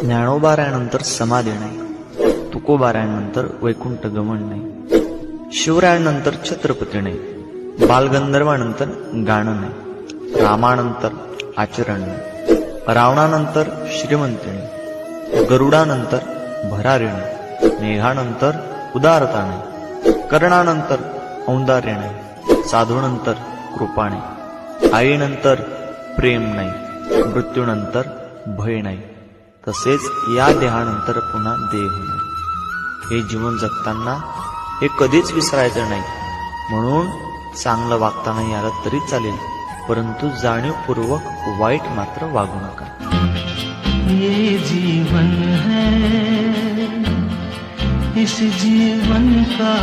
ज्ञानोबारायानंतर समाधी नाही, तुकोबारायानंतर वैकुंठ गमन नाही, शिवरायानंतर छत्रपती नाही, बालगंधर्वानंतर गाणं नाही, रामानंतर आचरण नाही, रावणानंतर श्रीमंती नाही, गरुडानंतर भरारी नाही, मेघानंतर उदारता नाही, कर्णानंतर औंदार्य नाही, साधूनंतर कृपा नाही, आईनंतर प्रेम नाही, मृत्यूनंतर भय नाही, तसेच या देहानंतर पुन्हा देह नाही. हे जीवन जगताना हे कधीच विसरायचं नाही. म्हणून चांगलं वागता नाही आलं तरी चालेल, परंतु जाणीवपूर्वक वाईट मात्र वागू नका. ये जीवन है, इस जीवन का